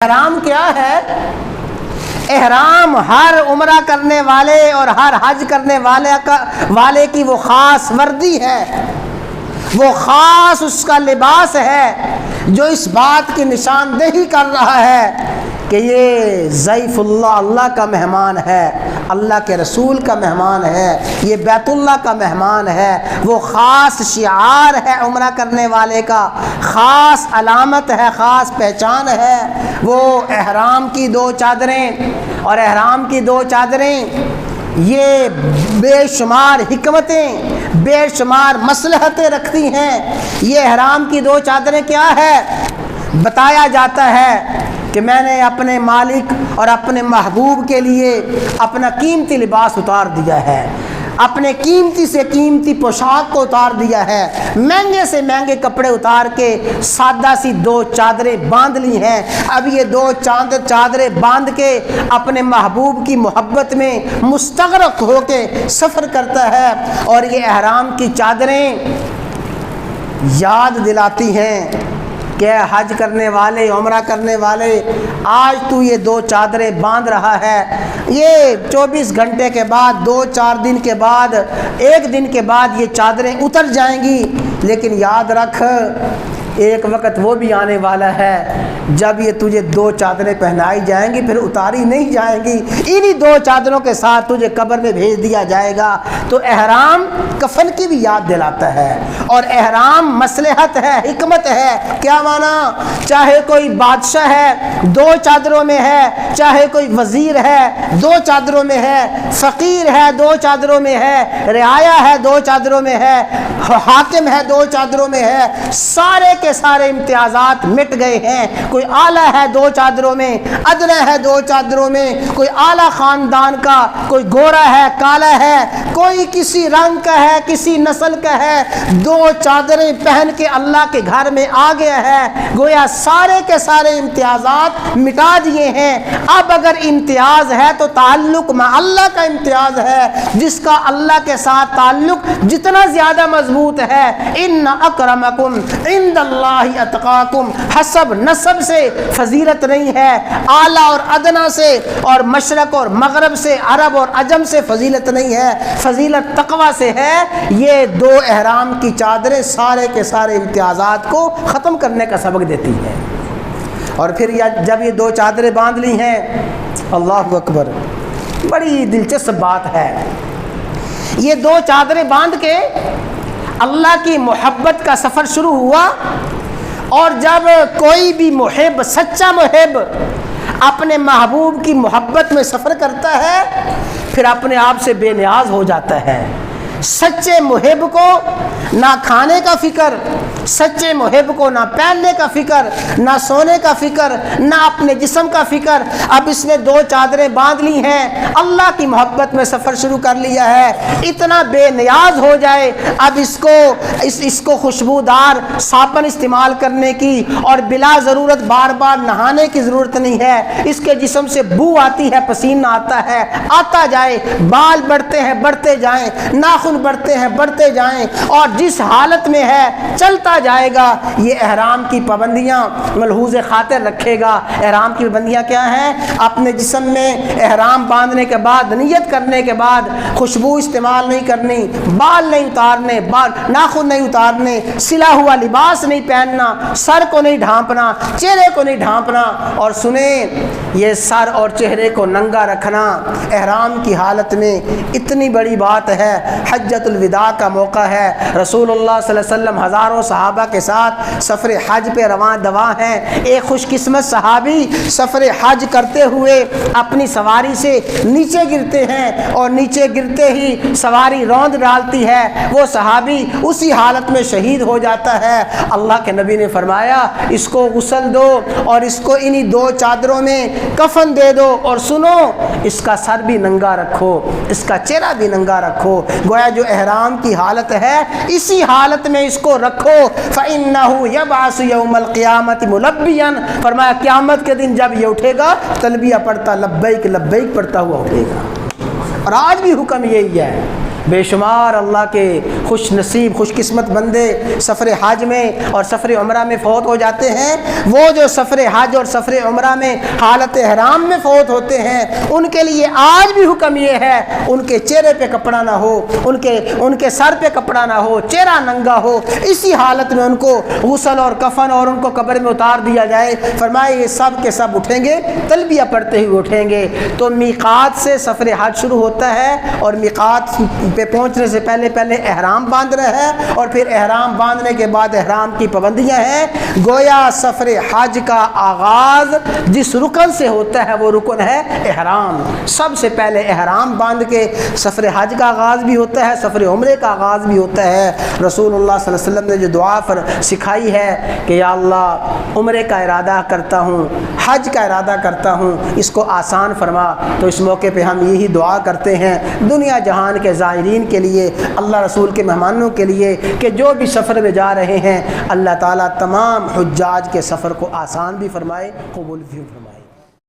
احرام کیا ہے؟ احرام ہر عمرہ کرنے والے اور ہر حج کرنے والے کی وہ خاص وردی ہے، وہ خاص اس کا لباس ہے جو اس بات کی نشاندہی کر رہا ہے کہ یہ ضیف اللہ، اللہ کا مہمان ہے، اللہ کے رسول کا مہمان ہے، یہ بیت اللہ کا مہمان ہے۔ وہ خاص شعار ہے عمرہ کرنے والے کا، خاص علامت ہے، خاص پہچان ہے۔ وہ احرام کی دو چادریں، اور احرام کی دو چادریں یہ بے شمار حکمتیں، بے شمار مصلحتیں رکھتی ہیں۔ یہ احرام کی دو چادریں کیا ہے؟ بتایا جاتا ہے کہ میں نے اپنے مالک اور اپنے محبوب کے لیے اپنا قیمتی لباس اتار دیا ہے، اپنے قیمتی سے قیمتی پوشاک کو اتار دیا ہے، مہنگے سے مہنگے کپڑے اتار کے سادہ سی دو چادریں باندھ لی ہیں۔ اب یہ دو چادریں باندھ کے اپنے محبوب کی محبت میں مستغرق ہو کے سفر کرتا ہے، اور یہ احرام کی چادریں یاد دلاتی ہیں کہ حج کرنے والے، عمرہ کرنے والے، آج تو یہ دو چادریں باندھ رہا ہے، یہ 24 گھنٹے کے بعد، 2-4 دن کے بعد، 1 دن کے بعد یہ چادریں اتر جائیں گی، لیکن یاد رکھ ایک وقت وہ بھی آنے والا ہے جب یہ تجھے دو چادریں پہنائی جائیں گی، پھر اتاری نہیں جائیں گی، انہی دو چادروں کے ساتھ تجھے قبر میں بھیج دیا جائے گا۔ تو احرام کفن کی بھی یاد دلاتا ہے، اور احرام مصلحت ہے، حکمت ہے۔ کیا معنی؟ چاہے کوئی بادشاہ ہے دو چادروں میں ہے، چاہے کوئی وزیر ہے دو چادروں میں ہے، فقیر ہے دو چادروں میں ہے، رعایا ہے دو چادروں میں ہے، حاکم ہے دو چادروں میں ہے، سارے کے سارے امتیازات مٹ گئے ہیں۔ کوئی اعلیٰ ہے دو چادروں میں، ادنا ہے دو چادروں میں، کوئی اعلیٰ خاندان کا، کوئی گورا ہے، کالا ہے، کوئی کسی رنگ کا ہے، کسی نسل کا ہے، دو چادریں پہن کے اللہ کے گھر میں آ گیا ہے، گویا سارے کے سارے امتیازات مٹا دیے ہیں۔ اب اگر امتیاز ہے تو تعلق مع اللہ کا امتیاز ہے، جس کا اللہ کے ساتھ تعلق جتنا زیادہ مضبوط ہے، ان اکرمکم عند اللہ اتقاکم، حسب نسب سے فضیلت نہیں ہے، اعلیٰ اور ادنا سے اور مشرق اور مغرب سے، عرب اور عجم سے فضیلت نہیں ہے، فضیلت تقوی سے ہے۔ یہ دو احرام کی چادریں سارے کے سارے امتیازات کو ختم کرنے کا سبق دیتی ہیں۔ اور پھر جب یہ دو چادریں باندھ لی ہیں، اللہ اکبر، بڑی دلچسپ بات ہے، یہ دو چادریں باندھ کے اللہ کی محبت کا سفر شروع ہوا۔ اور جب کوئی بھی محب، سچا محب اپنے محبوب کی محبت میں سفر کرتا ہے، پھر اپنے آپ سے بے نیاز ہو جاتا ہے۔ سچے محب کو نہ کھانے کا فکر، سچے محب کو نہ پہننے کا فکر، نہ سونے کا فکر، نہ اپنے جسم کا فکر۔ اب اس نے دو چادریں باندھ لی ہیں، اللہ کی محبت میں سفر شروع کر لیا ہے، اتنا بے نیاز ہو جائے اب اس کو خوشبودار صابن استعمال کرنے کی اور بلا ضرورت بار بار نہانے کی ضرورت نہیں ہے۔ اس کے جسم سے بو آتی ہے، پسینہ آتا ہے، آتا جائے، بال بڑھتے ہیں، بڑھتے جائیں، ناخن بڑھتے ہیں، بڑھتے جائیں، اور جس حالت میں ہے چلتا جائے گا۔ یہ احرام کی پابندیاں ملحوظ خاطر رکھے گا۔ احرام کی پابندیاں کیا ہیں؟ اپنے جسم میں احرام باندھنے کے بعد، نیت کرنے کے بعد خوشبو استعمال نہیں کرنی، بال نہیں اتارنے، ناخن نہیں اتارنے، سلا ہوا لباس نہیں پہننا، سر کو نہیں ڈھانپنا، چہرے کو نہیں ڈھانپنا۔ اور سنیں، یہ سر اور چہرے کو ننگا رکھنا احرام کی حالت میں اتنی بڑی بات ہے۔ حجۃ الوداع کا موقع ہے، رسول اللہ صلی اللہ علیہ وسلم ہزاروں صحابہ کے ساتھ سفر حج پہ رواں دواں ہیں۔ ایک خوش قسمت صحابی سفر حج کرتے ہوئے اپنی سواری سے نیچے گرتے ہیں، اور نیچے گرتے ہی سواری روند ڈالتی ہے، وہ صحابی اسی حالت میں شہید ہو جاتا ہے۔ اللہ کے نبی نے فرمایا اس کو غسل دو اور اس کو انہی دو چادروں میں کفن دے دو، اور سنو اس کا سر بھی ننگا رکھو، اس کا چہرہ بھی ننگا رکھو۔ گویا جو احرام کی حالت ہے اسی حالت میں اس کو رکھو۔ فَإِنَّهُ يَبْعَثُ يَوْمَ الْقِيَامَةِ مُلَبِّيًا، فرمایا قیامت کے دن جب یہ اٹھے گا تلبیہ پڑھتا، لبیک لبیک پڑھتا ہوا اٹھے گا۔ اور آج بھی حکم یہی ہے، بے شمار اللہ کے خوش نصیب خوش قسمت بندے سفر حج میں اور سفر عمرہ میں فوت ہو جاتے ہیں۔ وہ جو سفر حج اور سفر عمرہ میں حالت احرام میں فوت ہوتے ہیں ان کے لیے آج بھی حکم یہ ہے ان کے چہرے پہ کپڑا نہ ہو، ان کے سر پہ کپڑا نہ ہو، چہرہ ننگا ہو، اسی حالت میں ان کو غسل اور کفن اور ان کو قبر میں اتار دیا جائے۔ فرمائے یہ سب کے سب اٹھیں گے، تلبیہ پڑھتے ہوئے اٹھیں گے۔ تو میقات سے سفر حج شروع ہوتا ہے اور میقات پہ پہنچنے سے پہلے احرام باندھنا ہے اور پھر احرام باندھنے کے بعد احرام کی پابندیاں ہیں۔ گویا سفر حج کا آغاز جس رکن سے ہوتا ہے وہ رکن ہے احرام۔ سب سے پہلے احرام باندھ کے سفر حج کا آغاز بھی ہوتا ہے، سفر عمرے کا آغاز بھی ہوتا ہے۔ رسول اللہ صلی اللہ علیہ وسلم نے جو دعا سکھائی ہے کہ یا اللہ عمرے کا ارادہ کرتا ہوں، حج کا ارادہ کرتا ہوں، اس کو آسان فرما، تو اس موقع پہ ہم یہی دعا کرتے ہیں دنیا جہان کے زائرین کے لیے، اللہ رسول کے مہمانوں کے لیے کہ جو بھی سفر میں جا رہے ہیں اللہ تعالیٰ تمام حجاج کے سفر کو آسان بھی فرمائے، قبول بھی فرمائے۔